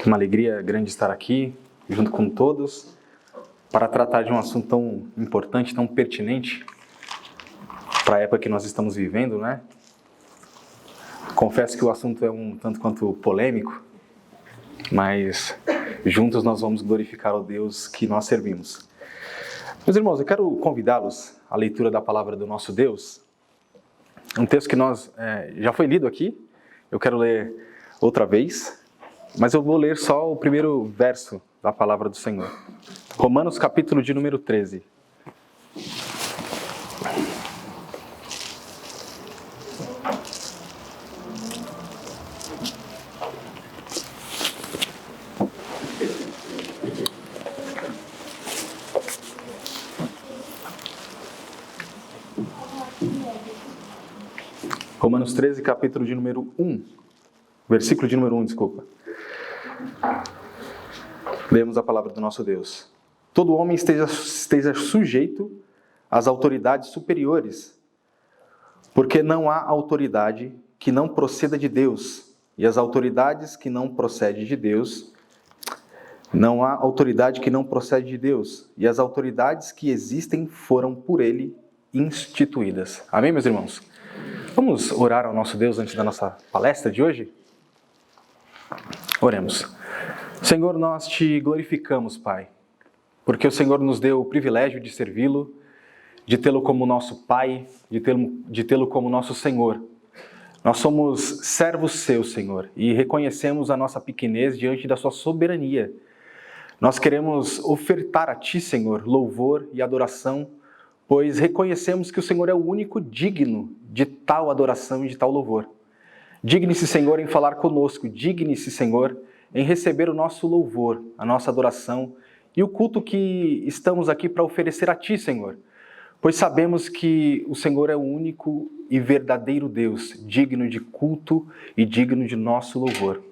Uma alegria grande estar aqui, junto com todos, para tratar de um assunto tão importante, tão pertinente para a época que nós estamos vivendo, né? Confesso que o assunto é um tanto quanto polêmico, mas juntos nós vamos glorificar o Deus que nós servimos. Meus irmãos, eu quero convidá-los à leitura da palavra do nosso Deus. Um texto que já foi lido aqui, eu quero ler outra vez, mas eu vou ler só o primeiro verso da palavra do Senhor. Romanos capítulo de número 13. Romanos 13, capítulo de número 1. Versículo de número 1, desculpa. Lemos a palavra do nosso Deus. Todo homem esteja sujeito às autoridades superiores, porque não há autoridade que não proceda de Deus, e as autoridades que não procedem de Deus, não há autoridade que não procede de Deus, e as autoridades que existem foram por Ele instituídas. Amém, meus irmãos? Vamos orar ao nosso Deus antes da nossa palestra de hoje? Oremos. Senhor, nós te glorificamos, Pai, porque o Senhor nos deu o privilégio de servi-lo, de tê-lo como nosso Pai, de tê-lo como nosso Senhor. Nós somos servos seus, Senhor, e reconhecemos a nossa pequenez diante da sua soberania. Nós queremos ofertar a Ti, Senhor, louvor e adoração, pois reconhecemos que o Senhor é o único digno de tal adoração e de tal louvor. Digne-se, Senhor, em falar conosco, digne-se, Senhor, em receber o nosso louvor, a nossa adoração e o culto que estamos aqui para oferecer a Ti, Senhor, pois sabemos que o Senhor é o único e verdadeiro Deus, digno de culto e digno de nosso louvor.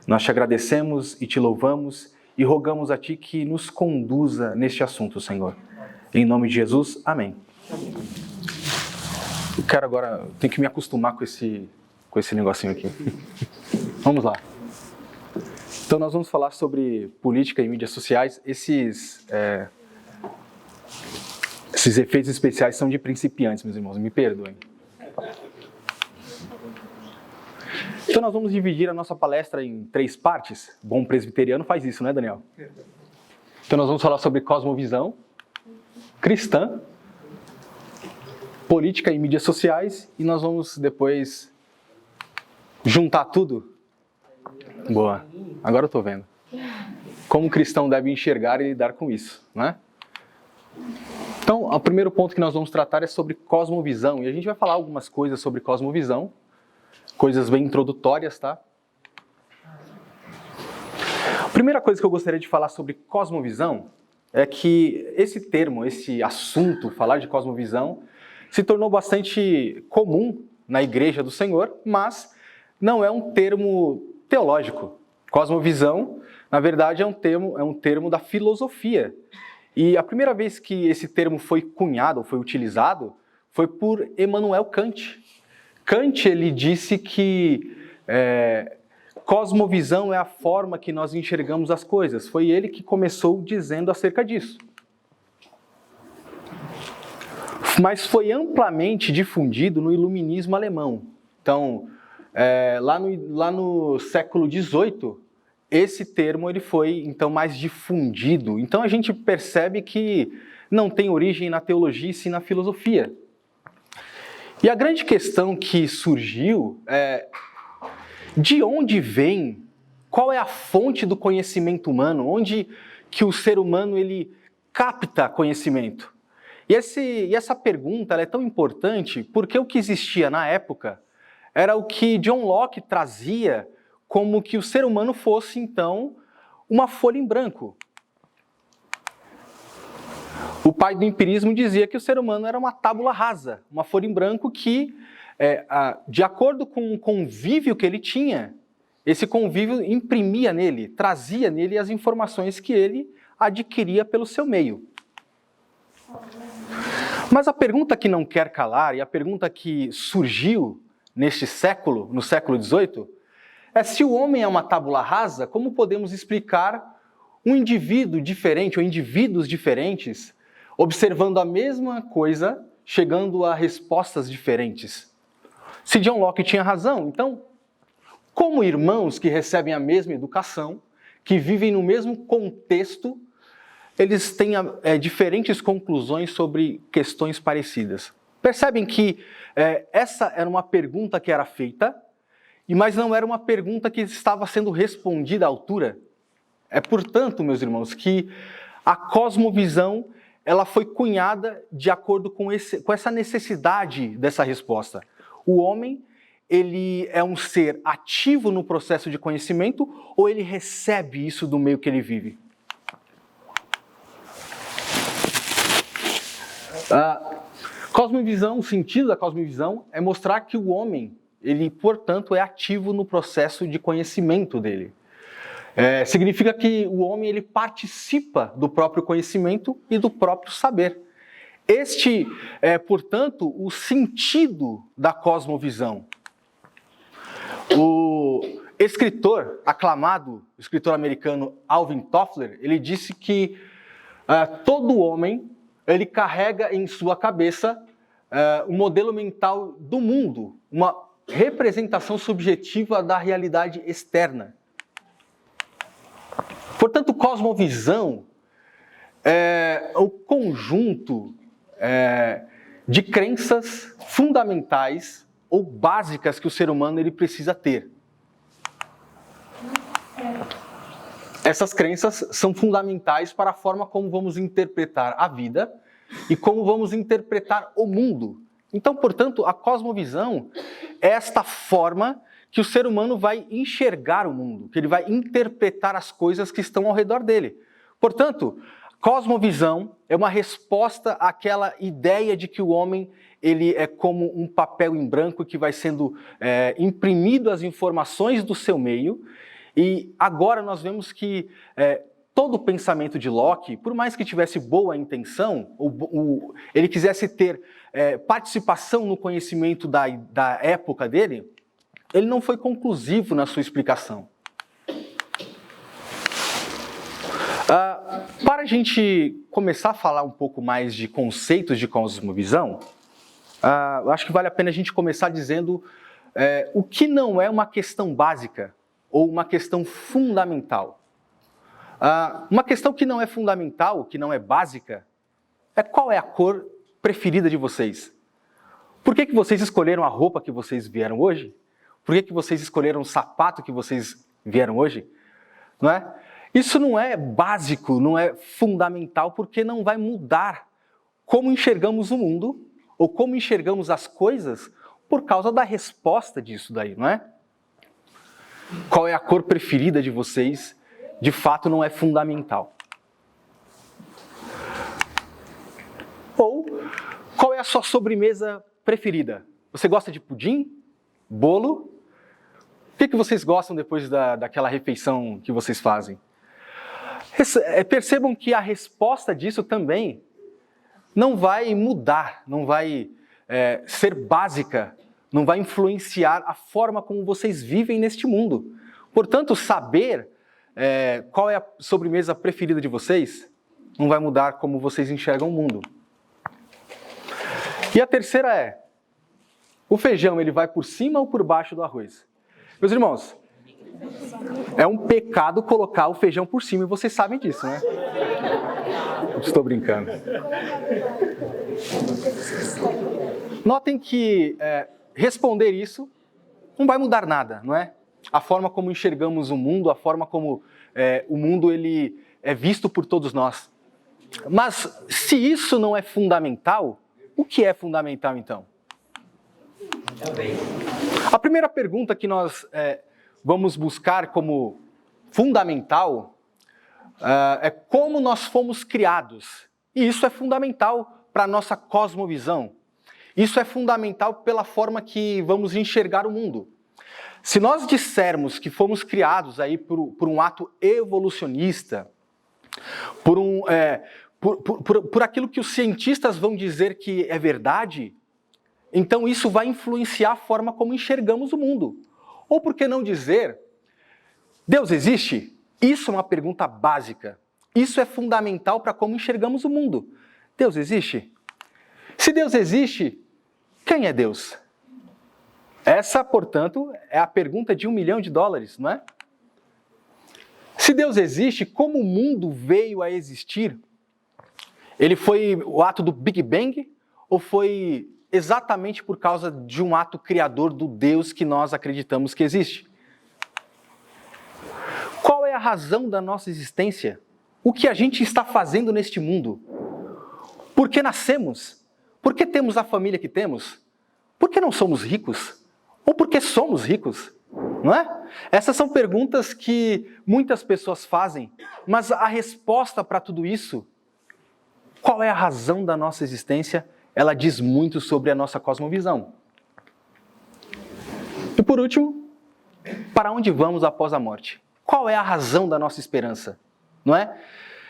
Nós te agradecemos e te louvamos e rogamos a Ti que nos conduza neste assunto, Senhor. Em nome de Jesus, amém. Eu quero agora, tenho que me acostumar com esse negocinho aqui. Vamos lá. Então nós vamos falar sobre política e mídias sociais. Esses efeitos especiais são de principiantes, meus irmãos, me perdoem. Então nós vamos dividir a nossa palestra em 3 partes. Bom presbiteriano faz isso, né, Daniel? Então nós vamos falar sobre cosmovisão cristã, política e mídias sociais, e nós vamos depois juntar tudo. Boa, agora eu estou vendo. Como o cristão deve enxergar e lidar com isso, né? Então, o primeiro ponto que nós vamos tratar é sobre cosmovisão, e a gente vai falar algumas coisas sobre cosmovisão, coisas bem introdutórias, tá? A primeira coisa que eu gostaria de falar sobre cosmovisão é que esse termo, esse assunto, falar de cosmovisão, se tornou bastante comum na Igreja do Senhor, mas não é um termo teológico. Cosmovisão, na verdade, é um termo da filosofia. E a primeira vez que esse termo foi cunhado, foi utilizado, foi por Immanuel Kant. Kant, ele disse que cosmovisão é a forma que nós enxergamos as coisas. Foi ele que começou dizendo acerca disso. Mas foi amplamente difundido no iluminismo alemão. Então, lá no século XVIII, esse termo ele foi então mais difundido. Então a gente percebe que não tem origem na teologia e sim na filosofia. E a grande questão que surgiu é de onde vem, qual é a fonte do conhecimento humano, onde que o ser humano ele capta conhecimento. E essa pergunta ela é tão importante porque o que existia na época era o que John Locke trazia como que o ser humano fosse, então, uma folha em branco. O pai do empirismo dizia que o ser humano era uma tábula rasa, uma folha em branco que, de acordo com o convívio que ele tinha, esse convívio imprimia nele, trazia nele as informações que ele adquiria pelo seu meio. Mas a pergunta que não quer calar, e a pergunta que surgiu neste século, no século XVIII, se o homem é uma tábula rasa, como podemos explicar um indivíduo diferente ou indivíduos diferentes observando a mesma coisa, chegando a respostas diferentes? Se John Locke tinha razão, então, como irmãos que recebem a mesma educação, que vivem no mesmo contexto, eles têm diferentes conclusões sobre questões parecidas? Percebem que essa era uma pergunta que era feita, mas não era uma pergunta que estava sendo respondida à altura? Portanto, meus irmãos, que a cosmovisão ela foi cunhada de acordo com essa necessidade dessa resposta. O homem, ele é um ser ativo no processo de conhecimento ou ele recebe isso do meio que ele vive? Cosmovisão, o sentido da cosmovisão é mostrar que o homem, ele, portanto, é ativo no processo de conhecimento dele. Significa que o homem ele participa do próprio conhecimento e do próprio saber. Este é, portanto, o sentido da cosmovisão. O escritor aclamado, o escritor americano Alvin Toffler, ele disse que todo homem ele carrega em sua cabeça um modelo mental do mundo, uma representação subjetiva da realidade externa. Portanto, cosmovisão é o conjunto de crenças fundamentais ou básicas que o ser humano ele precisa ter. Essas crenças são fundamentais para a forma como vamos interpretar a vida e como vamos interpretar o mundo. Então, portanto, a cosmovisão é esta forma que o ser humano vai enxergar o mundo, que ele vai interpretar as coisas que estão ao redor dele. Portanto, cosmovisão é uma resposta àquela ideia de que o homem ele é como um papel em branco que vai sendo imprimido as informações do seu meio. E agora nós vemos que todo o pensamento de Locke, por mais que tivesse boa intenção, ele quisesse ter participação no conhecimento da época dele, ele não foi conclusivo na sua explicação. Para a gente começar a falar um pouco mais de conceitos de cosmovisão, acho que vale a pena a gente começar dizendo o que não é uma questão básica ou uma questão fundamental. Uma questão que não é fundamental, que não é básica, é qual é a cor preferida de vocês? Por que vocês escolheram a roupa que vocês vieram hoje? Por que vocês escolheram o sapato que vocês vieram hoje? Não é? Isso não é básico, não é fundamental, porque não vai mudar como enxergamos o mundo ou como enxergamos as coisas por causa da resposta disso daí, não é? Qual é a cor preferida de vocês? De fato, não é fundamental. Ou, qual é a sua sobremesa preferida? Você gosta de pudim? Bolo? O que vocês gostam depois daquela refeição que vocês fazem? Percebam que a resposta disso também não vai mudar, não vai ser básica, não vai influenciar a forma como vocês vivem neste mundo. Portanto, saber qual é a sobremesa preferida de vocês não vai mudar como vocês enxergam o mundo. E a terceira o feijão ele vai por cima ou por baixo do arroz? Meus irmãos, é um pecado colocar o feijão por cima e vocês sabem disso, né? Estou brincando. Notem que responder isso não vai mudar nada, não é? A forma como enxergamos o mundo, a forma como o mundo ele é visto por todos nós. Mas se isso não é fundamental, o que é fundamental então? A primeira pergunta que nós vamos buscar como fundamental é como nós fomos criados. E isso é fundamental para a nossa cosmovisão. Isso é fundamental pela forma que vamos enxergar o mundo. Se nós dissermos que fomos criados aí por um ato evolucionista, por aquilo que os cientistas vão dizer que é verdade, então isso vai influenciar a forma como enxergamos o mundo. Ou por que não dizer, Deus existe? Isso é uma pergunta básica. Isso é fundamental para como enxergamos o mundo. Deus existe? Se Deus existe, quem é Deus? Essa, portanto, é a pergunta de $1 milhão, não é? Se Deus existe, como o mundo veio a existir? Ele foi o ato do Big Bang ou foi exatamente por causa de um ato criador do Deus que nós acreditamos que existe? Qual é a razão da nossa existência? O que a gente está fazendo neste mundo? Por que nascemos? Por que temos a família que temos? Por que não somos ricos? Ou por que somos ricos? Não é? Essas são perguntas que muitas pessoas fazem, mas a resposta para tudo isso, qual é a razão da nossa existência? Ela diz muito sobre a nossa cosmovisão. E por último, para onde vamos após a morte? Qual é a razão da nossa esperança? Não é?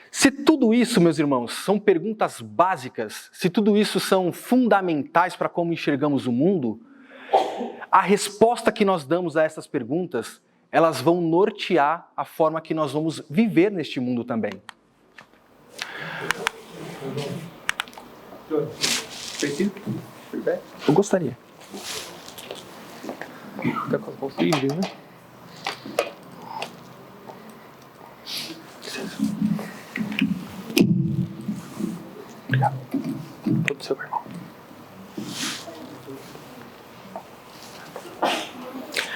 Se tudo isso, meus irmãos, são perguntas básicas, se tudo isso são fundamentais para como enxergamos o mundo, a resposta que nós damos a essas perguntas, elas vão nortear a forma que nós vamos viver neste mundo também. Eu gostaria. Tá com as mãos livres, né? Obrigado. Todo seu irmão.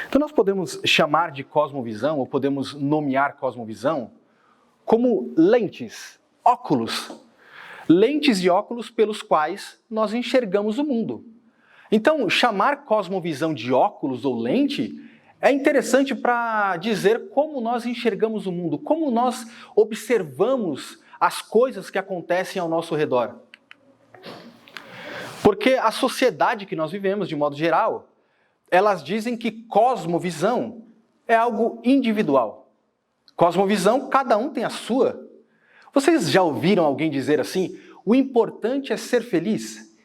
Então nós podemos chamar de cosmovisão, ou podemos nomear cosmovisão, como lentes, óculos. Lentes e óculos pelos quais nós enxergamos o mundo. Então, chamar cosmovisão de óculos ou lente é interessante para dizer como nós enxergamos o mundo, como nós observamos as coisas que acontecem ao nosso redor. Porque a sociedade que nós vivemos, de modo geral, elas dizem que cosmovisão é algo individual. Cosmovisão, cada um tem a sua. Vocês já ouviram alguém dizer assim, o importante é ser feliz?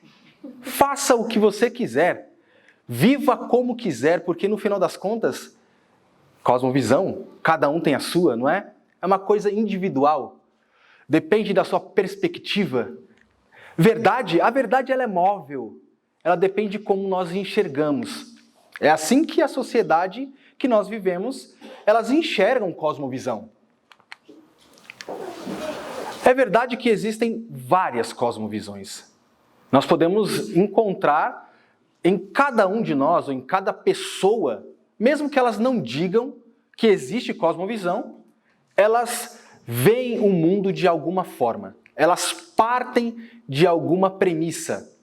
Faça o que você quiser. Viva como quiser, porque no final das contas, cosmovisão, cada um tem a sua, não é? É uma coisa individual. Depende da sua perspectiva. A verdade ela é móvel. Ela depende de como nós enxergamos. É assim que a sociedade que nós vivemos, elas enxergam cosmovisão. É verdade que existem várias cosmovisões. Nós podemos encontrar em cada um de nós, ou em cada pessoa, mesmo que elas não digam que existe cosmovisão, elas veem o mundo de alguma forma. Elas partem de alguma premissa.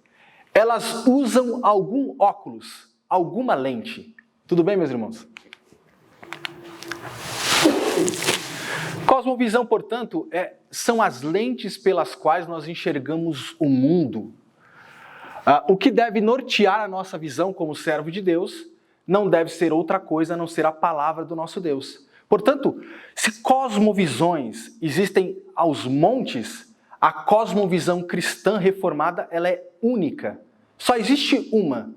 Elas usam algum óculos, alguma lente. Tudo bem, meus irmãos? Cosmovisão, portanto, são as lentes pelas quais nós enxergamos o mundo. O que deve nortear a nossa visão como servo de Deus não deve ser outra coisa a não ser a palavra do nosso Deus. Portanto, se cosmovisões existem aos montes, a cosmovisão cristã reformada ela é única. Só existe uma.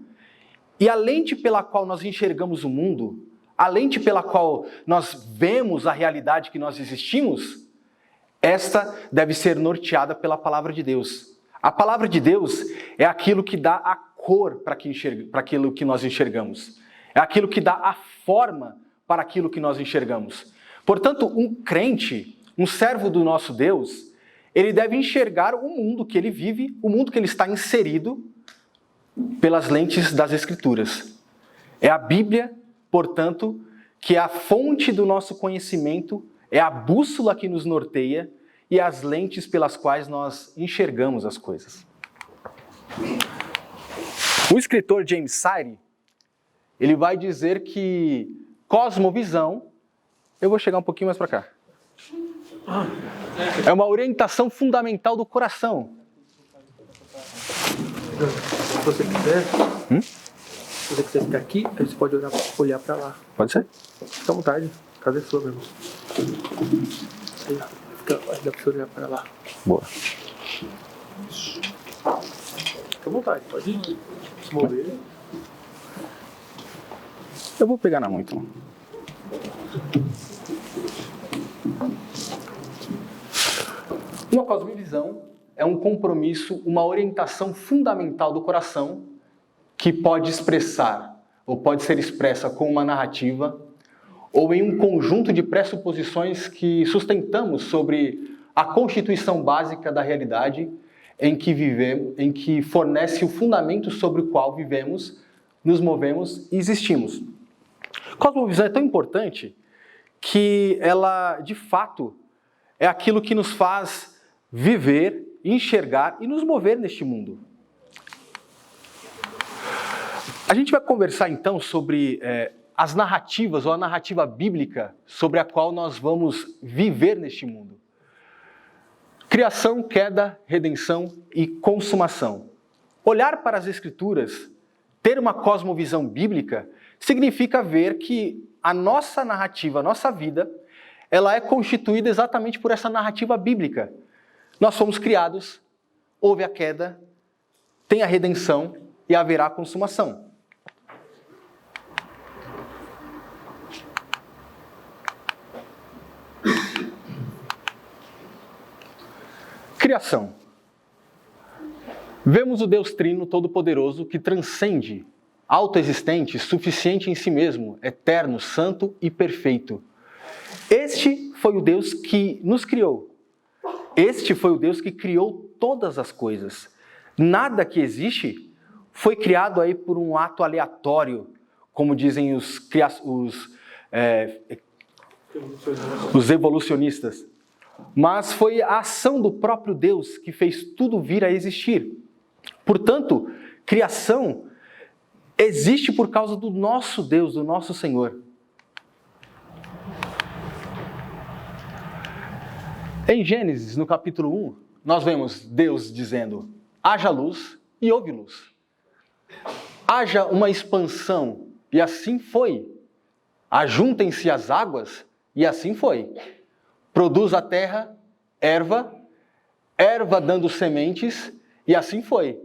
E a lente pela qual nós enxergamos o mundo, a lente pela qual nós vemos a realidade que nós existimos, esta deve ser norteada pela palavra de Deus. A palavra de Deus é aquilo que dá a cor para aquilo que nós enxergamos. É aquilo que dá a forma para aquilo que nós enxergamos. Portanto, um crente, um servo do nosso Deus, ele deve enxergar o mundo que ele vive, o mundo que ele está inserido, pelas lentes das Escrituras. É a Bíblia, portanto, que é a fonte do nosso conhecimento, é a bússola que nos norteia e as lentes pelas quais nós enxergamos as coisas. O escritor James Sire, ele vai dizer que cosmovisão, eu vou chegar um pouquinho mais para cá, é uma orientação fundamental do coração. Se você quiser, se você quiser ficar aqui, aí você pode olhar pra lá. Pode ser? Fica à vontade, a casa é sua, meu irmão. Aí, ó, dá pra você olhar pra lá. Boa. Fica à vontade, pode se mover. Eu vou pegar na mão, então. Uma cosmovisão é um compromisso, uma orientação fundamental do coração que pode expressar, ou pode ser expressa com uma narrativa, ou em um conjunto de pressuposições que sustentamos sobre a constituição básica da realidade em que vivemos, em que fornece o fundamento sobre o qual vivemos, nos movemos e existimos. Cosmovisão é tão importante que ela, de fato, é aquilo que nos faz viver, enxergar e nos mover neste mundo. A gente vai conversar então sobre as narrativas ou a narrativa bíblica sobre a qual nós vamos viver neste mundo. Criação, queda, redenção e consumação. Olhar para as Escrituras, ter uma cosmovisão bíblica, significa ver que a nossa narrativa, a nossa vida, ela é constituída exatamente por essa narrativa bíblica. Nós fomos criados, houve a queda, tem a redenção e haverá a consumação. Criação. Vemos o Deus Trino Todo-Poderoso que transcende, autoexistente, suficiente em si mesmo, eterno, santo e perfeito. Este foi o Deus que nos criou. Este foi o Deus que criou todas as coisas. Nada que existe foi criado aí por um ato aleatório, como dizem os evolucionistas. Mas foi a ação do próprio Deus que fez tudo vir a existir. Portanto, criação existe por causa do nosso Deus, do nosso Senhor. Em Gênesis, no capítulo 1, nós vemos Deus dizendo: haja luz e houve luz. Haja uma expansão, e assim foi. Ajuntem-se as águas, e assim foi. Produz a terra erva, erva dando sementes, e assim foi.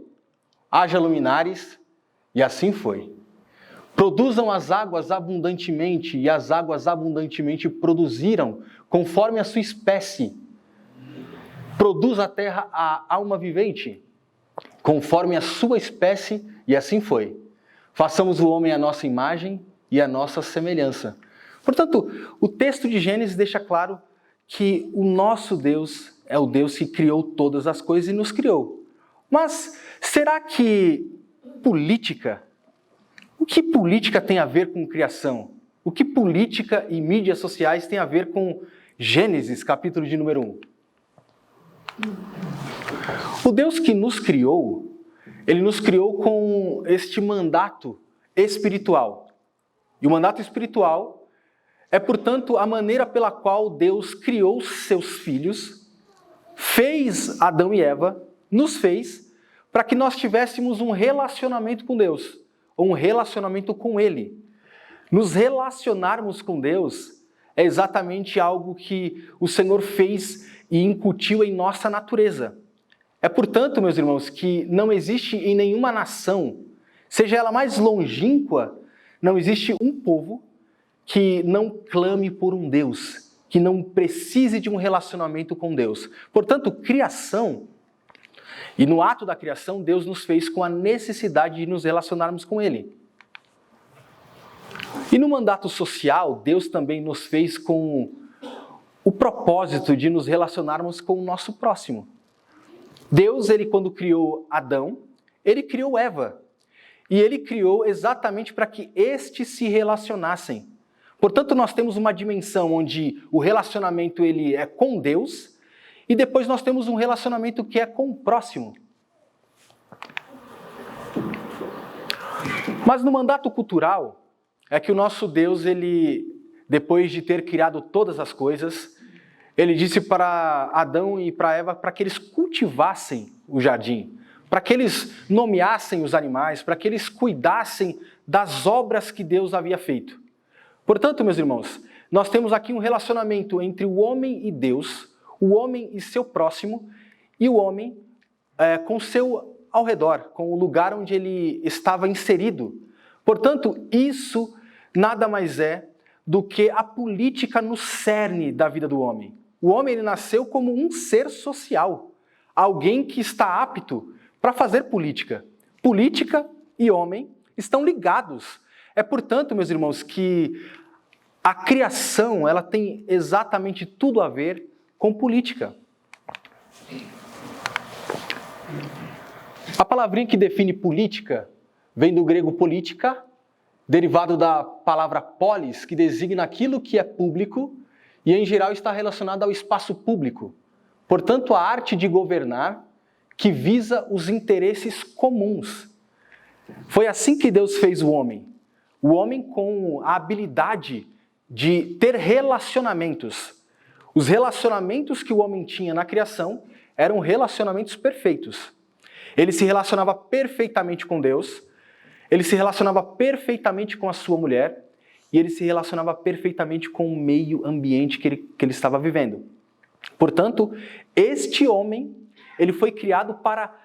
Haja luminares, e assim foi. Produzam as águas abundantemente, e as águas abundantemente produziram, conforme a sua espécie. Produz a terra a alma vivente, conforme a sua espécie, e assim foi. Façamos o homem à nossa imagem e à nossa semelhança. Portanto, o texto de Gênesis deixa claro que o nosso Deus é o Deus que criou todas as coisas e nos criou. Mas será que política? O que política tem a ver com criação? O que política e mídias sociais tem a ver com Gênesis, capítulo de número 1? O Deus que nos criou, Ele nos criou com este mandato espiritual. E o mandato espiritual é, portanto, a maneira pela qual Deus criou seus filhos, fez Adão e Eva, nos fez, para que nós tivéssemos um relacionamento com Deus, ou um relacionamento com Ele. Nos relacionarmos com Deus é exatamente algo que o Senhor fez e incutiu em nossa natureza. É, portanto, meus irmãos, que não existe em nenhuma nação, seja ela mais longínqua, não existe um povo que não clame por um Deus, que não precise de um relacionamento com Deus. Portanto, criação, e no ato da criação, Deus nos fez com a necessidade de nos relacionarmos com Ele. E no mandato social, Deus também nos fez com o propósito de nos relacionarmos com o nosso próximo. Deus, Ele quando criou Adão, Ele criou Eva. E Ele criou exatamente para que estes se relacionassem. Portanto, nós temos uma dimensão onde o relacionamento ele é com Deus e depois nós temos um relacionamento que é com o próximo. Mas no mandato cultural é que o nosso Deus, ele, depois de ter criado todas as coisas, ele disse para Adão e para Eva para que eles cultivassem o jardim, para que eles nomeassem os animais, para que eles cuidassem das obras que Deus havia feito. Portanto, meus irmãos, nós temos aqui um relacionamento entre o homem e Deus, o homem e seu próximo, e o homem com o seu ao redor, com o lugar onde ele estava inserido. Portanto, isso nada mais é do que a política no cerne da vida do homem. O homem ele nasceu como um ser social, alguém que está apto para fazer política. Política e homem estão ligados. É, portanto, meus irmãos, que a criação ela tem exatamente tudo a ver com política. A palavrinha que define política vem do grego politica, derivado da palavra polis, que designa aquilo que é público e, em geral, está relacionado ao espaço público. Portanto, a arte de governar que visa os interesses comuns. Foi assim que Deus fez o homem. O homem com a habilidade de ter relacionamentos. Os relacionamentos que o homem tinha na criação eram relacionamentos perfeitos. Ele se relacionava perfeitamente com Deus, ele se relacionava perfeitamente com a sua mulher e ele se relacionava perfeitamente com o meio ambiente que ele estava vivendo. Portanto, este homem, ele foi criado para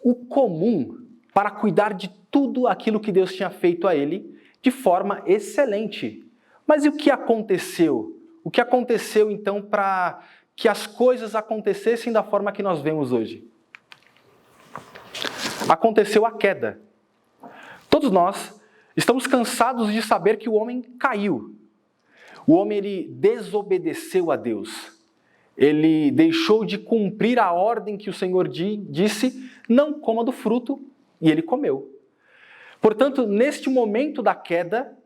o comum, para cuidar de tudo aquilo que Deus tinha feito a ele de forma excelente. Mas e o que aconteceu? O que aconteceu então para que as coisas acontecessem da forma que nós vemos hoje? Aconteceu a queda. Todos nós estamos cansados de saber que o homem caiu. O homem ele desobedeceu a Deus. Ele deixou de cumprir a ordem que o Senhor disse, não coma do fruto, e ele comeu. Portanto, neste momento da queda,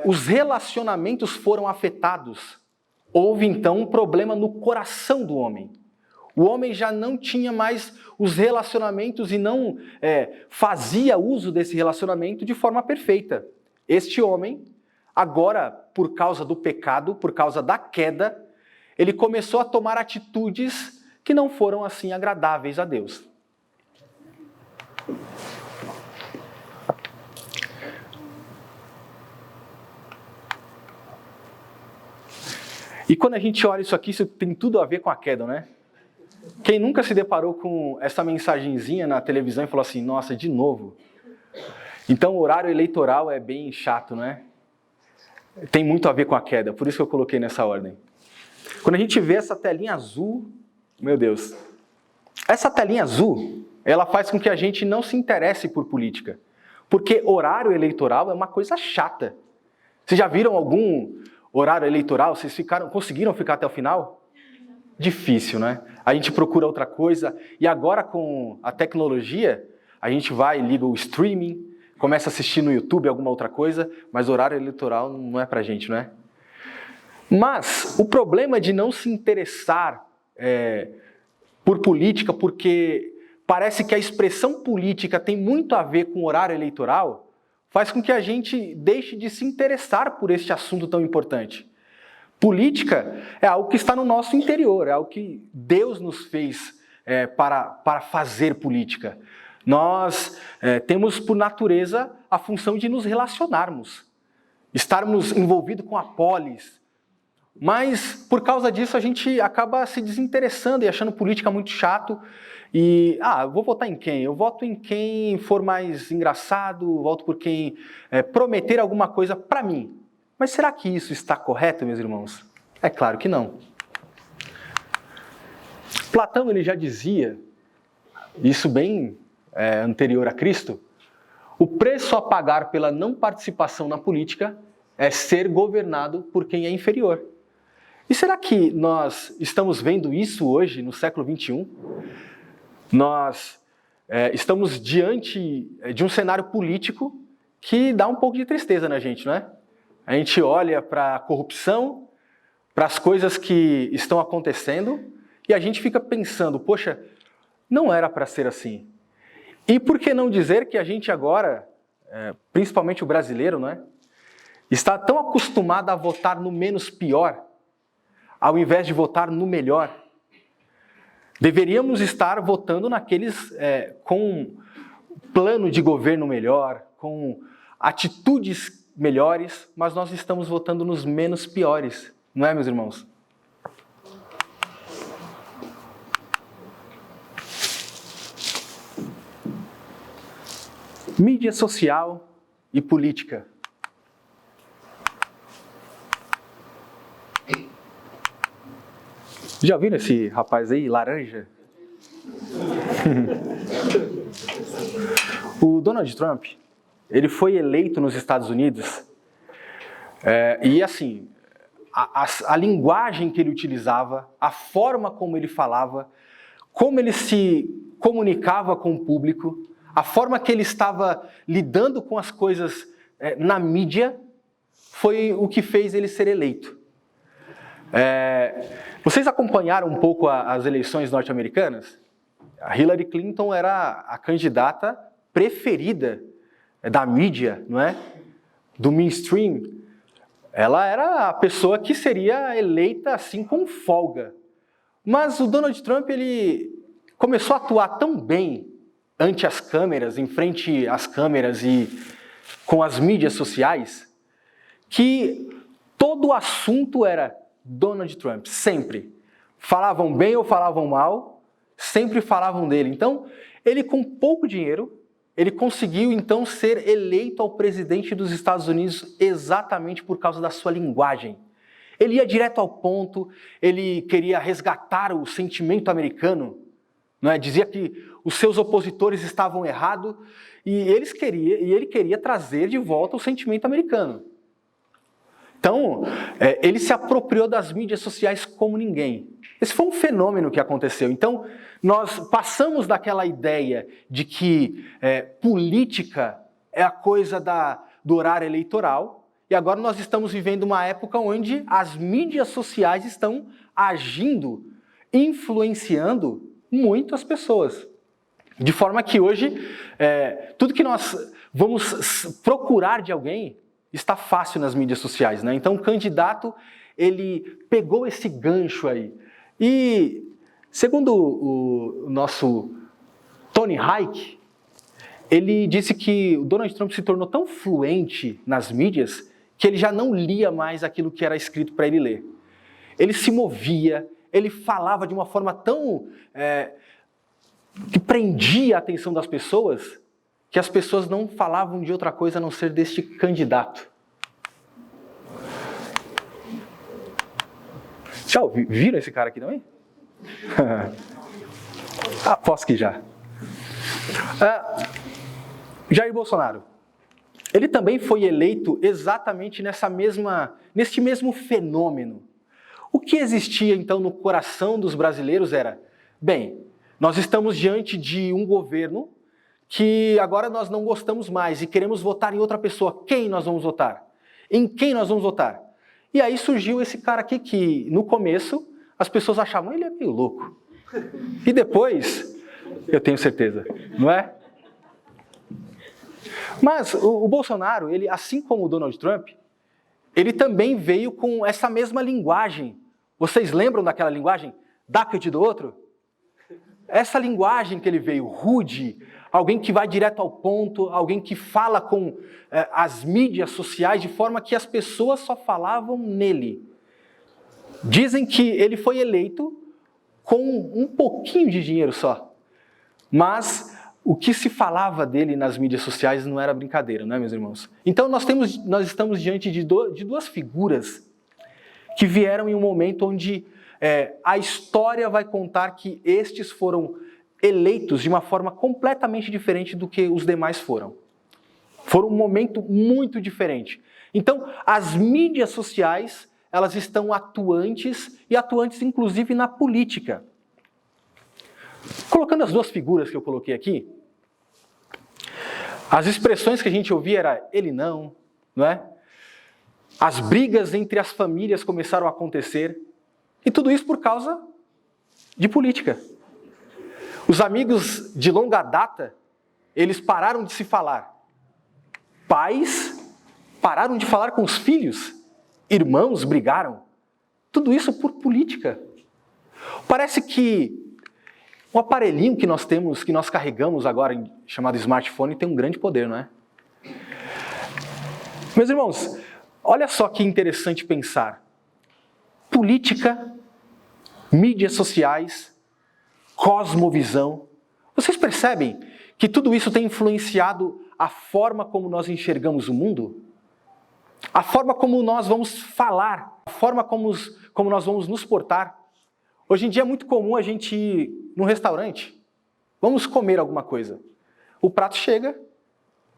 os relacionamentos foram afetados. Houve então um problema no coração do homem. O homem já não tinha mais os relacionamentos e não fazia uso desse relacionamento de forma perfeita. Este homem, agora, por causa do pecado, por causa da queda, ele começou a tomar atitudes que não foram assim agradáveis a Deus. E quando a gente olha isso aqui, isso tem tudo a ver com a queda, né? Quem nunca se deparou com essa mensagenzinha na televisão e falou assim, nossa, de novo? Então o horário eleitoral é bem chato, né? Tem muito a ver com a queda, por isso que eu coloquei nessa ordem. Quando a gente vê essa telinha azul, meu Deus, essa telinha azul, ela faz com que a gente não se interesse por política. Porque horário eleitoral é uma coisa chata. Vocês já viram algum horário eleitoral? Vocês conseguiram ficar até o final? Difícil, né? A gente procura outra coisa e agora com a tecnologia, a gente vai, liga o streaming, começa a assistir no YouTube alguma outra coisa, mas horário eleitoral não é pra gente, né? Mas o problema de não se interessar por política, porque parece que a expressão política tem muito a ver com horário eleitoral, faz com que a gente deixe de se interessar por este assunto tão importante. Política é algo que está no nosso interior, é algo que Deus nos fez para fazer política. Nós temos por natureza a função de nos relacionarmos, estarmos envolvidos com a polis, mas por causa disso a gente acaba se desinteressando e achando política muito chato. E, eu vou votar em quem? Eu voto em quem for mais engraçado, voto por quem prometer alguma coisa para mim. Mas será que isso está correto, meus irmãos? É claro que não. Platão ele já dizia, isso bem anterior a Cristo, o preço a pagar pela não participação na política é ser governado por quem é inferior. E será que nós estamos vendo isso hoje, no século XXI? Nós estamos diante de um cenário político que dá um pouco de tristeza na gente, não é? A gente olha para a corrupção, para as coisas que estão acontecendo e a gente fica pensando, poxa, não era para ser assim. E por que não dizer que a gente agora, principalmente o brasileiro, não é? Está tão acostumado a votar no menos pior, ao invés de votar no melhor. Deveríamos estar votando naqueles com plano de governo melhor, com atitudes melhores, mas nós estamos votando nos menos piores, não é, meus irmãos? Mídia social e política. Já viram esse rapaz aí, laranja? O Donald Trump, ele foi eleito nos Estados Unidos e assim, a linguagem que ele utilizava, a forma como ele falava, como ele se comunicava com o público, a forma que ele estava lidando com as coisas na mídia, foi o que fez ele ser eleito. Vocês acompanharam um pouco as eleições norte-americanas? A Hillary Clinton era a candidata preferida da mídia, não é? Do mainstream. Ela era a pessoa que seria eleita assim com folga. Mas o Donald Trump, ele começou a atuar tão bem ante as câmeras, em frente às câmeras e com as mídias sociais, que todo o assunto era Donald Trump, sempre. Falavam bem ou falavam mal, sempre falavam dele. Então, ele com pouco dinheiro, ele conseguiu então ser eleito ao presidente dos Estados Unidos exatamente por causa da sua linguagem. Ele ia direto ao ponto, ele queria resgatar o sentimento americano, não é? Dizia que os seus opositores estavam errados e ele queria trazer de volta o sentimento americano. Então, ele se apropriou das mídias sociais como ninguém. Esse foi um fenômeno que aconteceu. Então, nós passamos daquela ideia de que política é a coisa do horário eleitoral, e agora nós estamos vivendo uma época onde as mídias sociais estão agindo, influenciando muito as pessoas. De forma que hoje, tudo que nós vamos procurar de alguém está fácil nas mídias sociais, né? Então o candidato, ele pegou esse gancho aí. E, segundo o nosso Tony Hayek, ele disse que o Donald Trump se tornou tão fluente nas mídias que ele já não lia mais aquilo que era escrito para ele ler. Ele se movia, ele falava de uma forma tão... que prendia a atenção das pessoas, que as pessoas não falavam de outra coisa a não ser deste candidato. Já viram esse cara aqui também? Aposto que já. Jair Bolsonaro. Ele também foi eleito exatamente neste mesmo fenômeno. O que existia então no coração dos brasileiros era, bem, nós estamos diante de um governo que agora nós não gostamos mais e queremos votar em outra pessoa. Quem nós vamos votar? Em quem nós vamos votar? E aí surgiu esse cara aqui que, no começo, as pessoas achavam ele é meio louco. E depois, eu tenho certeza, não é? Mas o Bolsonaro, ele, assim como o Donald Trump, ele também veio com essa mesma linguagem. Vocês lembram daquela linguagem? Dá que eu te dou outro? Essa linguagem que ele veio, rude, alguém que vai direto ao ponto, alguém que fala com as mídias sociais de forma que as pessoas só falavam nele. Dizem que ele foi eleito com um pouquinho de dinheiro só, mas o que se falava dele nas mídias sociais não era brincadeira, não é, meus irmãos? Então nós estamos diante de duas figuras que vieram em um momento onde a história vai contar que estes foram eleitos de uma forma completamente diferente do que os demais foram. Foram um momento muito diferente. Então, as mídias sociais, elas estão atuantes, e atuantes inclusive na política. Colocando as duas figuras que eu coloquei aqui, as expressões que a gente ouvia era ele não é? As brigas entre as famílias começaram a acontecer, e tudo isso por causa de política. Os amigos de longa data, eles pararam de se falar. Pais pararam de falar com os filhos. Irmãos brigaram. Tudo isso por política. Parece que o aparelhinho que nós temos, que nós carregamos agora, chamado smartphone, tem um grande poder, não é? Meus irmãos, olha só que interessante pensar. Política, mídias sociais, cosmovisão. Vocês percebem que tudo isso tem influenciado a forma como nós enxergamos o mundo? A forma como nós vamos falar, a forma como nós vamos nos portar. Hoje em dia é muito comum a gente ir num restaurante, vamos comer alguma coisa. O prato chega,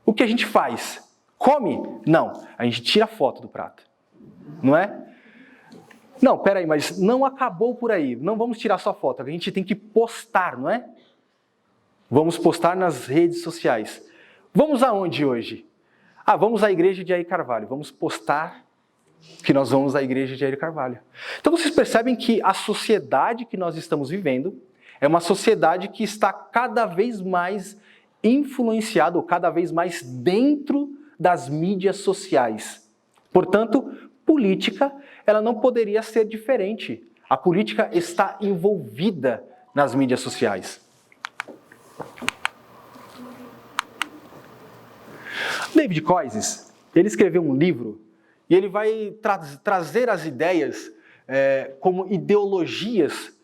o que a gente faz? Come? Não, a gente tira foto do prato, não é? Não, peraí, mas não acabou por aí, não vamos tirar só foto, a gente tem que postar, não é? Vamos postar nas redes sociais. Vamos aonde hoje? Vamos à igreja de Jair Carvalho, vamos postar que nós vamos à igreja de Jair Carvalho. Então vocês percebem que a sociedade que nós estamos vivendo é uma sociedade que está cada vez mais influenciada, ou cada vez mais dentro das mídias sociais. Portanto, política, ela não poderia ser diferente. A política está envolvida nas mídias sociais. David Koyzis, ele escreveu um livro e ele vai trazer as ideias como ideologias.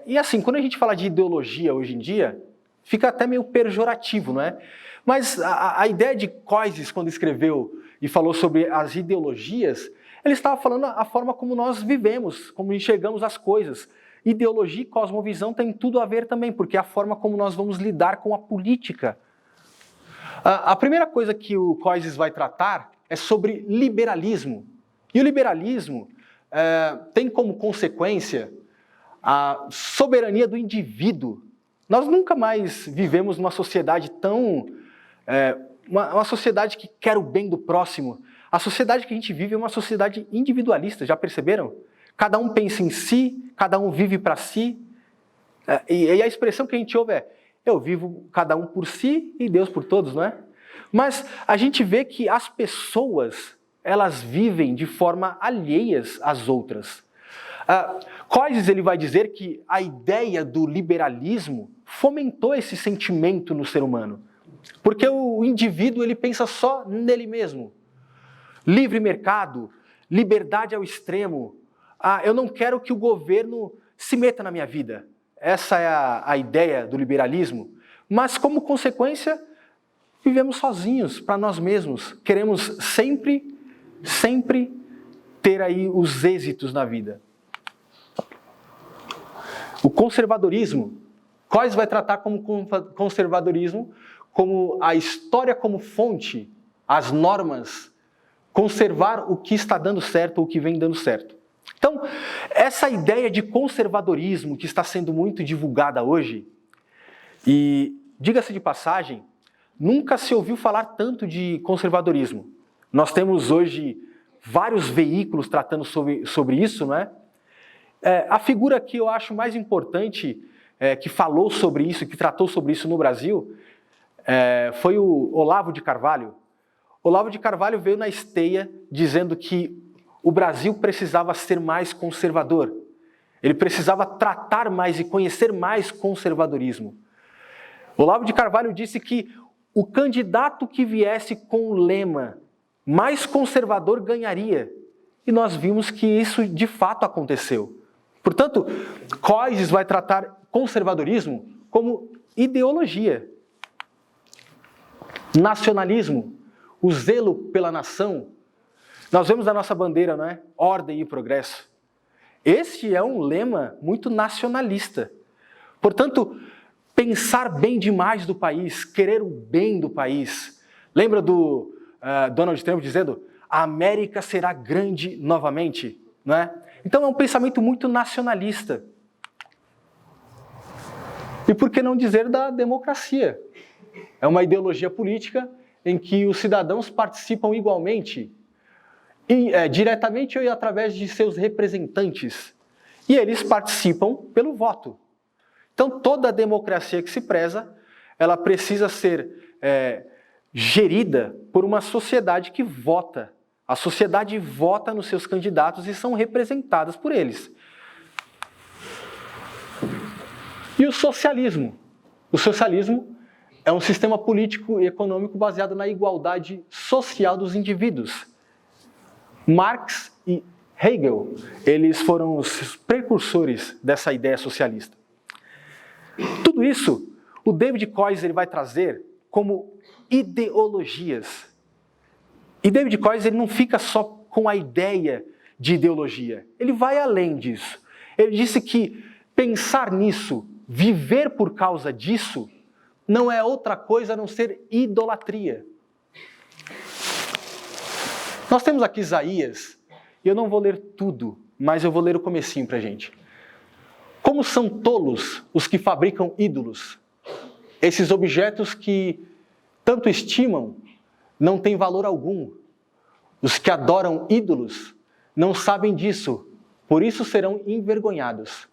E assim, quando a gente fala de ideologia hoje em dia, fica até meio pejorativo, não é? Mas a ideia de Koyzis, quando escreveu e falou sobre as ideologias, ele estava falando a forma como nós vivemos, como enxergamos as coisas. Ideologia e cosmovisão tem tudo a ver também, porque é a forma como nós vamos lidar com a política. A primeira coisa que o Koyzis vai tratar é sobre liberalismo. E o liberalismo tem como consequência a soberania do indivíduo. Nós nunca mais vivemos numa sociedade tão... uma sociedade que quer o bem do próximo. A sociedade que a gente vive é uma sociedade individualista, já perceberam? Cada um pensa em si, cada um vive para si. E a expressão que a gente ouve é: eu vivo cada um por si e Deus por todos, não é? Mas a gente vê que as pessoas, elas vivem de forma alheias às outras. Koyzis, ele vai dizer que a ideia do liberalismo fomentou esse sentimento no ser humano. Porque o indivíduo, ele pensa só nele mesmo. Livre mercado, liberdade ao extremo. Eu não quero que o governo se meta na minha vida. Essa é a ideia do liberalismo. Mas, como consequência, vivemos sozinhos, para nós mesmos. Queremos sempre ter aí os êxitos na vida. O conservadorismo. Koyzis vai tratar como conservadorismo como a história como fonte, as normas, conservar o que está dando certo ou o que vem dando certo. Então, essa ideia de conservadorismo que está sendo muito divulgada hoje, e diga-se de passagem, nunca se ouviu falar tanto de conservadorismo. Nós temos hoje vários veículos tratando sobre isso, não é? A figura que eu acho mais importante, que falou sobre isso, que tratou sobre isso no Brasil, foi o Olavo de Carvalho. Olavo de Carvalho veio na esteia dizendo que o Brasil precisava ser mais conservador. Ele precisava tratar mais e conhecer mais conservadorismo. Olavo de Carvalho disse que o candidato que viesse com o lema mais conservador ganharia. E nós vimos que isso de fato aconteceu. Portanto, Koyzis vai tratar conservadorismo como ideologia. Nacionalismo, o zelo pela nação. Nós vemos na nossa bandeira, não é? Ordem e progresso. Este é um lema muito nacionalista. Portanto, pensar bem demais do país, querer o bem do país. Lembra do Donald Trump dizendo: a América será grande novamente, não é? Então é um pensamento muito nacionalista. E por que não dizer da democracia? É uma ideologia política em que os cidadãos participam igualmente, diretamente ou através de seus representantes. E eles participam pelo voto. Então toda a democracia que se preza, ela precisa ser gerida por uma sociedade que vota. A sociedade vota nos seus candidatos e são representadas por eles. E o socialismo? O socialismo é um sistema político e econômico baseado na igualdade social dos indivíduos. Marx e Hegel, eles foram os precursores dessa ideia socialista. Tudo isso, o David Koyzis ele vai trazer como ideologias. E David Koyzis ele não fica só com a ideia de ideologia, ele vai além disso. Ele disse que pensar nisso, viver por causa disso, não é outra coisa a não ser idolatria. Nós temos aqui Isaías, e eu não vou ler tudo, mas eu vou ler o comecinho pra gente. Como são tolos os que fabricam ídolos, esses objetos que tanto estimam não têm valor algum. Os que adoram ídolos não sabem disso, por isso serão envergonhados.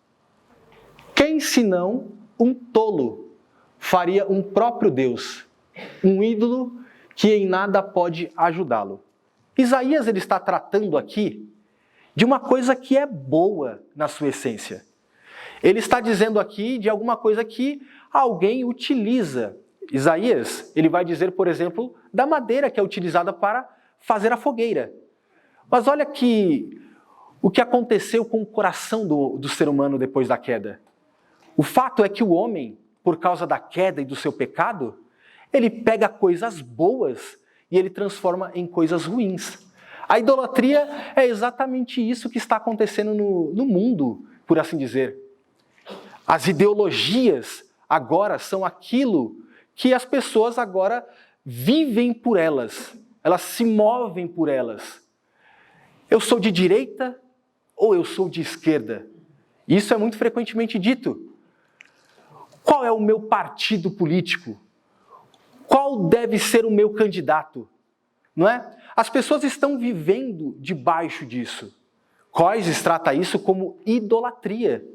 Quem senão um tolo faria um próprio Deus, um ídolo que em nada pode ajudá-lo? Isaías ele está tratando aqui de uma coisa que é boa na sua essência. Ele está dizendo aqui de alguma coisa que alguém utiliza. Isaías, ele vai dizer, por exemplo, da madeira que é utilizada para fazer a fogueira. Mas olha que o que aconteceu com o coração do ser humano depois da queda. O fato é que o homem, por causa da queda e do seu pecado, ele pega coisas boas e ele transforma em coisas ruins. A idolatria é exatamente isso que está acontecendo no mundo, por assim dizer. As ideologias agora são aquilo que as pessoas agora vivem por elas. Elas se movem por elas. Eu sou de direita ou eu sou de esquerda? Isso é muito frequentemente dito. Qual é o meu partido político? Qual deve ser o meu candidato? Não é? As pessoas estão vivendo debaixo disso. Coises trata isso como idolatria.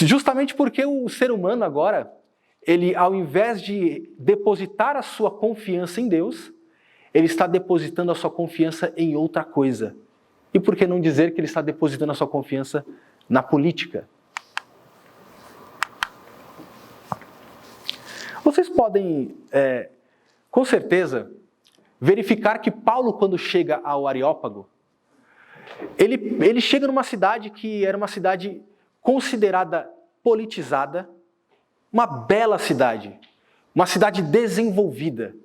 Justamente porque o ser humano agora, ele ao invés de depositar a sua confiança em Deus, ele está depositando a sua confiança em outra coisa. E por que não dizer que ele está depositando a sua confiança na política? Vocês podem, com certeza, verificar que Paulo, quando chega ao Areópago, ele chega numa cidade que era uma cidade considerada politizada, uma bela cidade, uma cidade desenvolvida,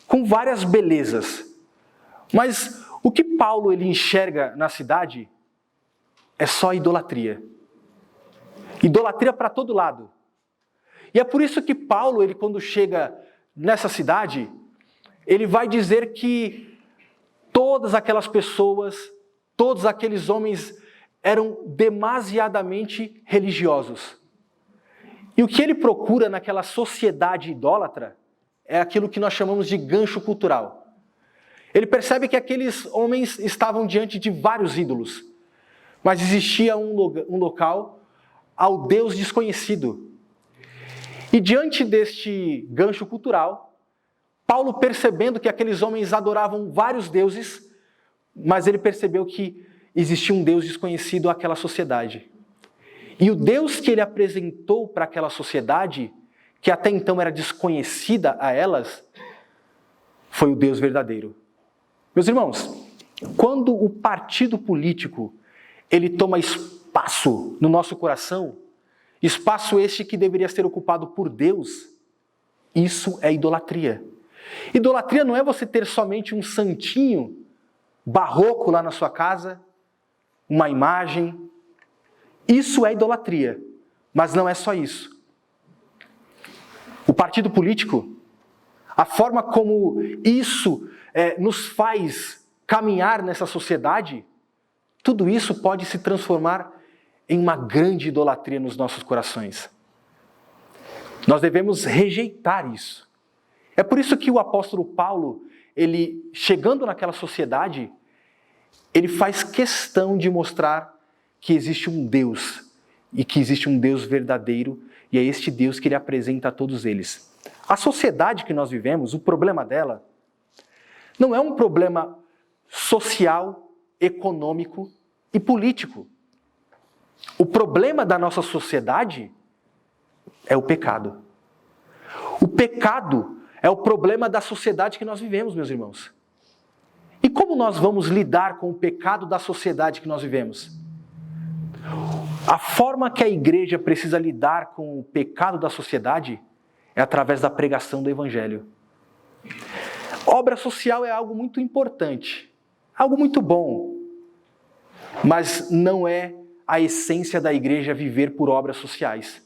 com várias belezas. Mas o que Paulo ele enxerga na cidade é só idolatria. Idolatria para todo lado. E é por isso que Paulo, ele quando chega nessa cidade, ele vai dizer que todas aquelas pessoas, todos aqueles homens eram demasiadamente religiosos. E o que ele procura naquela sociedade idólatra é aquilo que nós chamamos de gancho cultural. Ele percebe que aqueles homens estavam diante de vários ídolos, mas existia um local ao Deus desconhecido. E diante deste gancho cultural, Paulo, percebendo que aqueles homens adoravam vários deuses, mas ele percebeu que existia um Deus desconhecido àquela sociedade. E o Deus que ele apresentou para aquela sociedade, que até então era desconhecida a elas, foi o Deus verdadeiro. Meus irmãos, quando o partido político ele toma espaço no nosso coração, espaço este que deveria ser ocupado por Deus, isso é idolatria. Idolatria não é você ter somente um santinho barroco lá na sua casa, uma imagem. Isso é idolatria, mas não é só isso. O partido político, a forma como isso nos faz caminhar nessa sociedade, tudo isso pode se transformar em uma grande idolatria nos nossos corações. Nós devemos rejeitar isso. É por isso que o apóstolo Paulo, ele chegando naquela sociedade, ele faz questão de mostrar que existe um Deus, e que existe um Deus verdadeiro, e é este Deus que ele apresenta a todos eles. A sociedade que nós vivemos, o problema dela, não é um problema social, econômico e político. O problema da nossa sociedade é o pecado. O pecado é o problema da sociedade que nós vivemos, meus irmãos. E como nós vamos lidar com o pecado da sociedade que nós vivemos? A forma que a igreja precisa lidar com o pecado da sociedade é através da pregação do Evangelho. Obra social é algo muito importante, algo muito bom, mas não é a essência da igreja viver por obras sociais.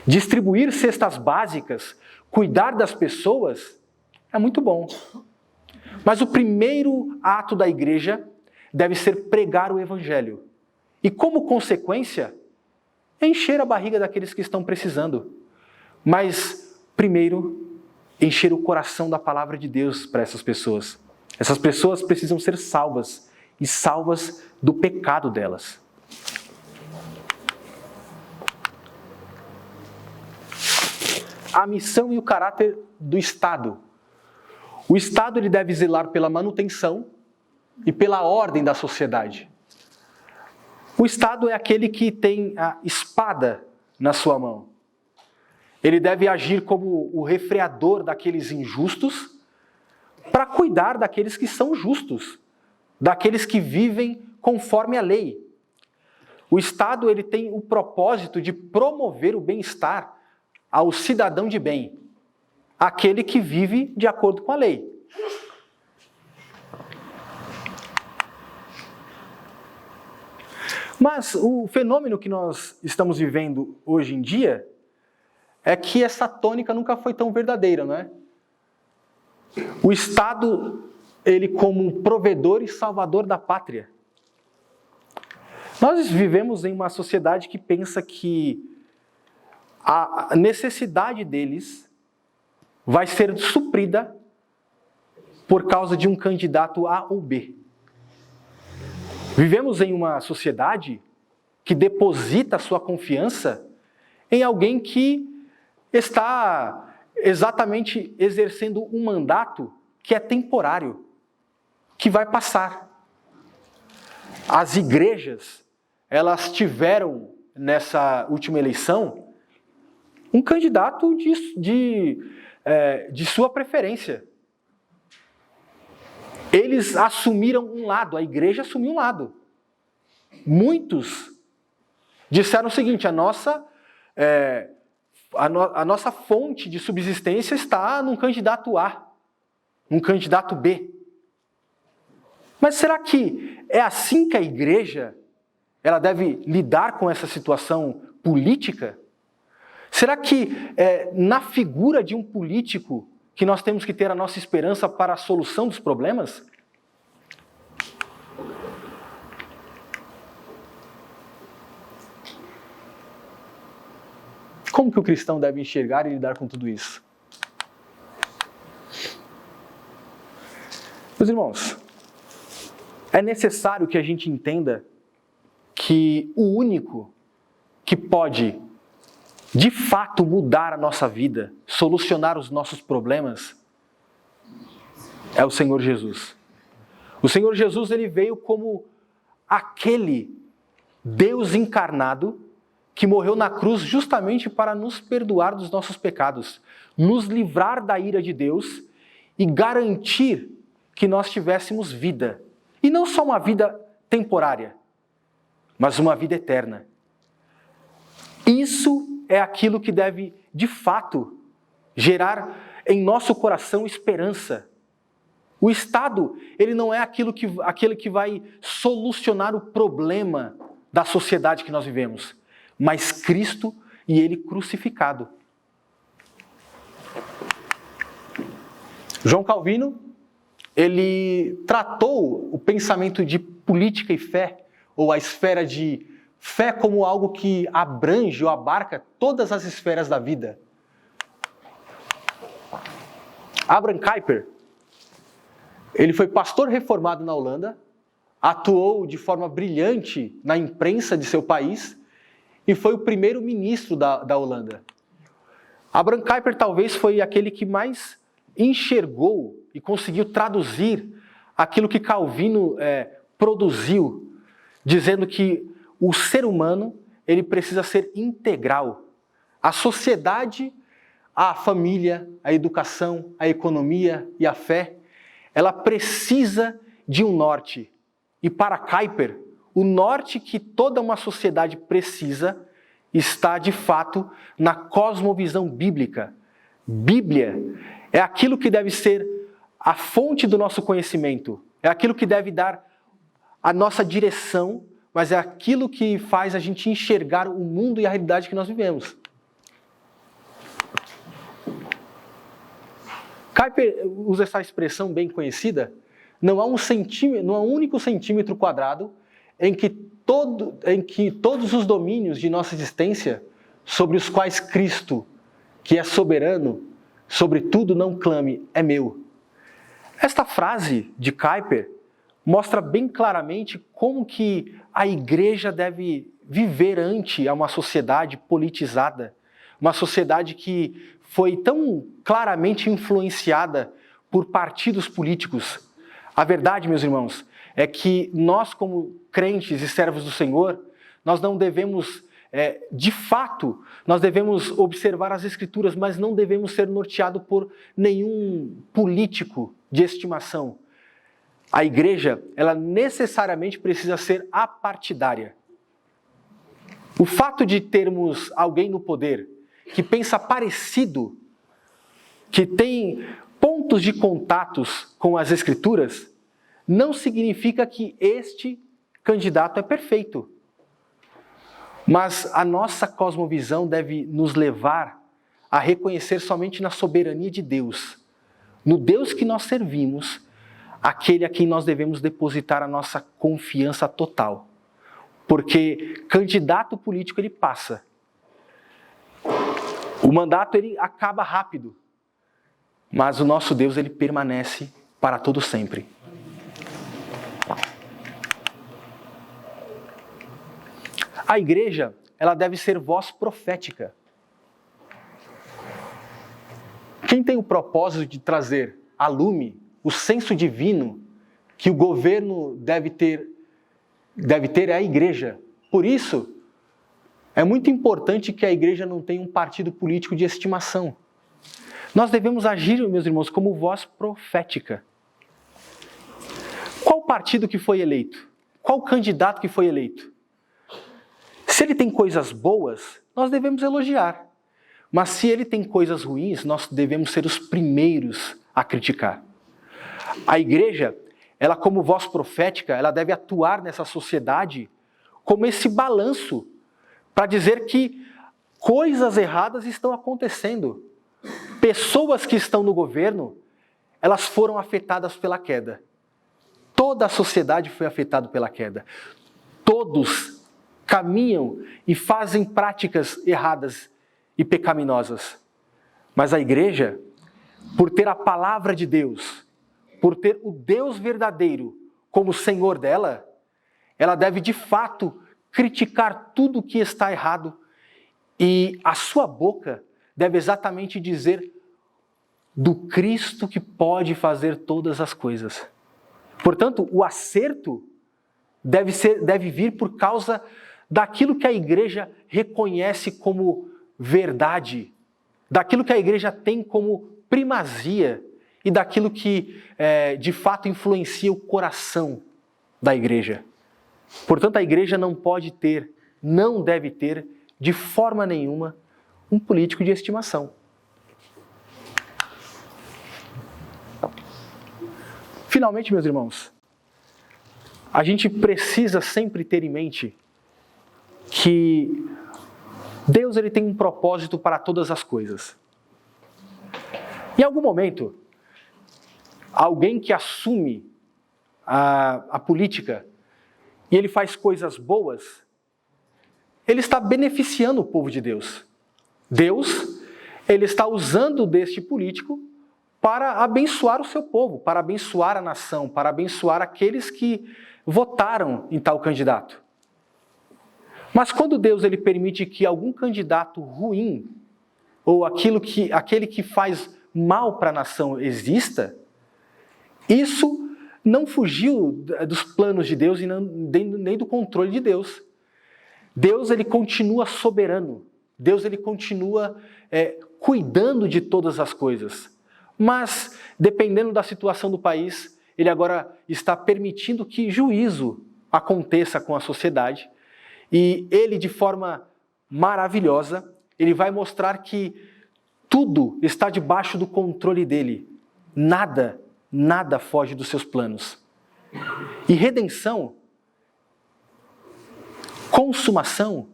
Distribuir cestas básicas, cuidar das pessoas, é muito bom. Mas o primeiro ato da igreja deve ser pregar o evangelho. E como consequência, encher a barriga daqueles que estão precisando. Mas, primeiro, encher o coração da palavra de Deus para essas pessoas. Essas pessoas precisam ser salvas, e salvas do pecado delas. A missão e o caráter do Estado. O Estado ele deve zelar pela manutenção e pela ordem da sociedade. O Estado é aquele que tem a espada na sua mão. Ele deve agir como o refreador daqueles injustos para cuidar daqueles que são justos, daqueles que vivem conforme a lei. O Estado ele tem o propósito de promover o bem-estar ao cidadão de bem, aquele que vive de acordo com a lei. Mas o fenômeno que nós estamos vivendo hoje em dia é que essa tônica nunca foi tão verdadeira, não é? O Estado, ele como um provedor e salvador da pátria. Nós vivemos em uma sociedade que pensa que a necessidade deles vai ser suprida por causa de um candidato A ou B. Vivemos em uma sociedade que deposita sua confiança em alguém que está exatamente exercendo um mandato que é temporário, que vai passar. As igrejas, elas tiveram nessa última eleição um candidato de sua preferência. Eles assumiram um lado, a igreja assumiu um lado. Muitos disseram o seguinte: a nossa fonte de subsistência está num candidato A, num candidato B. Mas será que é assim que a igreja ela deve lidar com essa situação política? Será que na figura de um político que nós temos que ter a nossa esperança para a solução dos problemas? Como que o cristão deve enxergar e lidar com tudo isso? Meus irmãos, é necessário que a gente entenda que o único que pode, de fato, mudar a nossa vida, solucionar os nossos problemas, é o Senhor Jesus. O Senhor Jesus, ele veio como aquele Deus encarnado que morreu na cruz justamente para nos perdoar dos nossos pecados, nos livrar da ira de Deus e garantir que nós tivéssemos vida. E não só uma vida temporária, mas uma vida eterna. Isso é aquilo que deve, de fato, gerar em nosso coração esperança. O Estado, ele não é aquele que vai solucionar o problema da sociedade que nós vivemos, mas Cristo e Ele crucificado. João Calvino, ele tratou o pensamento de política e fé, ou a esfera de fé, como algo que abrange ou abarca todas as esferas da vida. Abraham Kuyper, ele foi pastor reformado na Holanda, atuou de forma brilhante na imprensa de seu país e foi o primeiro ministro da Holanda. Abraham Kuyper talvez foi aquele que mais enxergou e conseguiu traduzir aquilo que Calvino produziu, dizendo que o ser humano ele precisa ser integral. A sociedade, a família, a educação, a economia e a fé, ela precisa de um norte. E para Kuyper, o norte que toda uma sociedade precisa está, de fato, na cosmovisão bíblica. Bíblia é aquilo que deve ser a fonte do nosso conhecimento, é aquilo que deve dar a nossa direção mas é aquilo que faz a gente enxergar o mundo e a realidade que nós vivemos. Kuyper usa essa expressão bem conhecida: não há um único centímetro quadrado em que todos os domínios de nossa existência, sobre os quais Cristo, que é soberano, sobre tudo não clame, é meu. Esta frase de Kuyper mostra bem claramente como que a igreja deve viver ante a uma sociedade politizada, uma sociedade que foi tão claramente influenciada por partidos políticos. A verdade, meus irmãos, é que nós, como crentes e servos do Senhor, nós não devemos, de fato, nós devemos observar as Escrituras, mas não devemos ser norteados por nenhum político de estimação. A igreja, ela necessariamente precisa ser apartidária. O fato de termos alguém no poder que pensa parecido, que tem pontos de contatos com as Escrituras, não significa que este candidato é perfeito. Mas a nossa cosmovisão deve nos levar a reconhecer somente na soberania de Deus, no Deus que nós servimos, aquele a quem nós devemos depositar a nossa confiança total. Porque candidato político ele passa. O mandato ele acaba rápido, mas o nosso Deus ele permanece para todo sempre. A igreja, ela deve ser voz profética. Quem tem o propósito de trazer a lume o senso divino que o governo deve ter é a igreja. Por isso, é muito importante que a igreja não tenha um partido político de estimação. Nós devemos agir, meus irmãos, como voz profética. Qual partido que foi eleito? Qual candidato que foi eleito? Se ele tem coisas boas, nós devemos elogiar. Mas se ele tem coisas ruins, nós devemos ser os primeiros a criticar. A igreja, ela como voz profética, ela deve atuar nessa sociedade como esse balanço para dizer que coisas erradas estão acontecendo. Pessoas que estão no governo, elas foram afetadas pela queda. Toda a sociedade foi afetada pela queda. Todos caminham e fazem práticas erradas e pecaminosas. Mas a igreja, por ter a palavra de Deus, por ter o Deus verdadeiro como Senhor dela, ela deve de fato criticar tudo o que está errado e a sua boca deve exatamente dizer do Cristo que pode fazer todas as coisas. Portanto, o acerto deve vir por causa daquilo que a igreja reconhece como verdade, daquilo que a igreja tem como primazia e daquilo que de fato influencia o coração da igreja. Portanto, a igreja não deve ter, de forma nenhuma, um político de estimação. Finalmente, meus irmãos, a gente precisa sempre ter em mente que Deus ele tem um propósito para todas as coisas. Em algum momento, alguém que assume a política e ele faz coisas boas, ele está beneficiando o povo de Deus. Deus, ele está usando deste político para abençoar o seu povo, para abençoar a nação, para abençoar aqueles que votaram em tal candidato. Mas quando Deus ele permite que algum candidato ruim, ou aquele que faz mal para a nação exista, isso não fugiu dos planos de Deus e nem do controle de Deus. Deus ele continua soberano, Deus ele continua cuidando de todas as coisas. Mas, dependendo da situação do país, ele agora está permitindo que juízo aconteça com a sociedade. E ele, de forma maravilhosa, ele vai mostrar que tudo está debaixo do controle dele. Nada foge dos seus planos. E redenção Consumação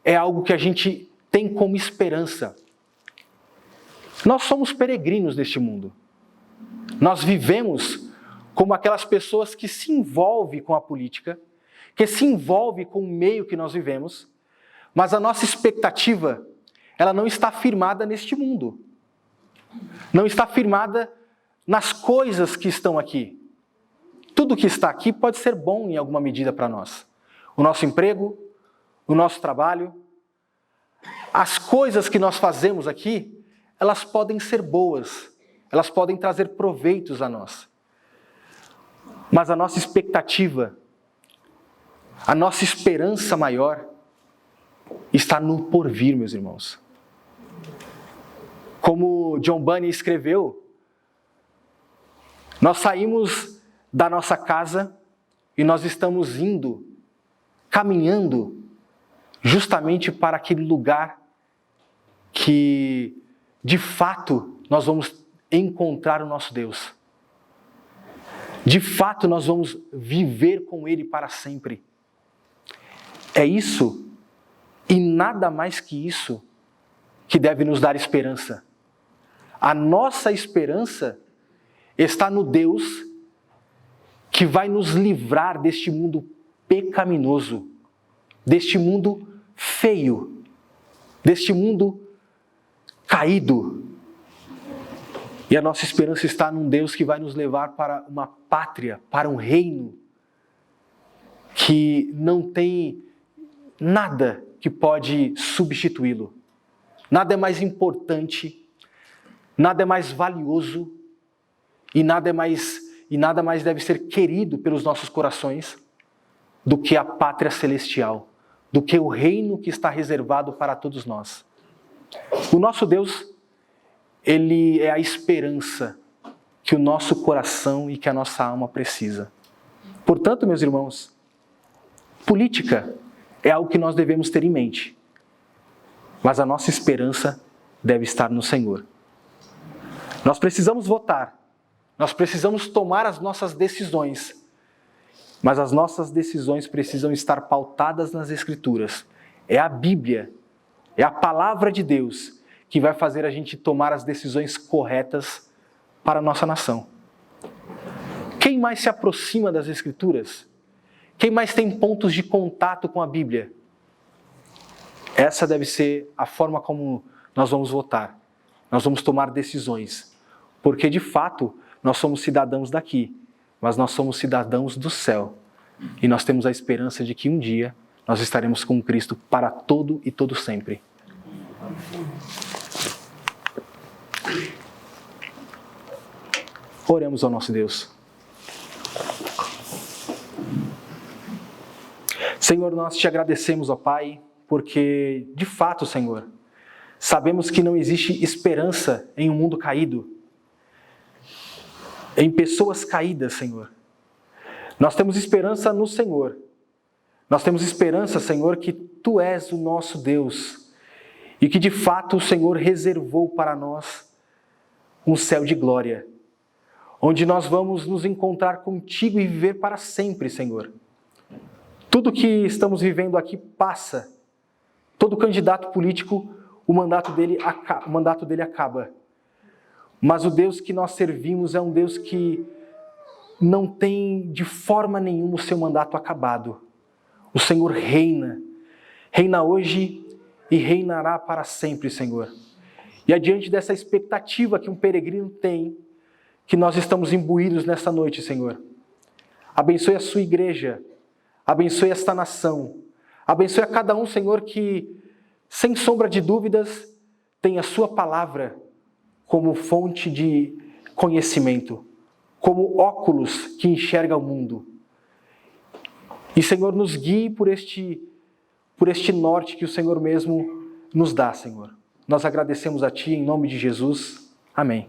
é algo que a gente tem como esperança. Nós somos peregrinos neste mundo. Nós vivemos como aquelas pessoas que se envolvem com a política, que se envolvem com o meio que nós vivemos, mas a nossa expectativa, ela não está firmada neste mundo. Não está firmada nas coisas que estão aqui. Tudo que está aqui pode ser bom em alguma medida para nós. O nosso emprego, o nosso trabalho, as coisas que nós fazemos aqui, elas podem ser boas, elas podem trazer proveitos a nós. Mas a nossa expectativa, a nossa esperança maior está no porvir, meus irmãos. Como John Bunyan escreveu, nós saímos da nossa casa e nós estamos indo, caminhando justamente para aquele lugar que, de fato, nós vamos encontrar o nosso Deus. De fato, nós vamos viver com Ele para sempre. É isso, e nada mais que isso, que deve nos dar esperança. A nossa esperança está no Deus que vai nos livrar deste mundo pecaminoso, deste mundo feio, deste mundo caído. E a nossa esperança está num Deus que vai nos levar para uma pátria, para um reino que não tem nada que pode substituí-lo. Nada é mais importante, nada é mais valioso e nada mais deve ser querido pelos nossos corações do que a pátria celestial, do que o reino que está reservado para todos nós. O nosso Deus, Ele é a esperança que o nosso coração e que a nossa alma precisa. Portanto, meus irmãos, política é algo que nós devemos ter em mente, mas a nossa esperança deve estar no Senhor. Nós precisamos votar, nós precisamos tomar as nossas decisões, mas as nossas decisões precisam estar pautadas nas Escrituras. É a Bíblia, é a palavra de Deus que vai fazer a gente tomar as decisões corretas para a nossa nação. Quem mais se aproxima das Escrituras? Quem mais tem pontos de contato com a Bíblia? Essa deve ser a forma como nós vamos votar. Nós vamos tomar decisões. Porque, de fato, nós somos cidadãos daqui, mas nós somos cidadãos do céu. E nós temos a esperança de que um dia nós estaremos com Cristo para todo e todo sempre. Oremos ao nosso Deus. Senhor, nós te agradecemos, ó Pai, porque, de fato, Senhor, sabemos que não existe esperança em um mundo caído, em pessoas caídas, Senhor. Nós temos esperança no Senhor. Nós temos esperança, Senhor, que Tu és o nosso Deus e que, de fato, o Senhor reservou para nós um céu de glória, onde nós vamos nos encontrar contigo e viver para sempre, Senhor. Tudo que estamos vivendo aqui passa. Todo candidato político, o mandato dele acaba. Mas o Deus que nós servimos é um Deus que não tem de forma nenhuma o seu mandato acabado. O Senhor reina. Reina hoje e reinará para sempre, Senhor. E adiante dessa expectativa que um peregrino tem, que nós estamos imbuídos nesta noite, Senhor. Abençoe a sua igreja. Abençoe esta nação. Abençoe a cada um, Senhor, que, sem sombra de dúvidas, tem a sua palavra como fonte de conhecimento, como óculos que enxerga o mundo. E, Senhor, nos guie por este norte que o Senhor mesmo nos dá, Senhor. Nós agradecemos a Ti em nome de Jesus. Amém.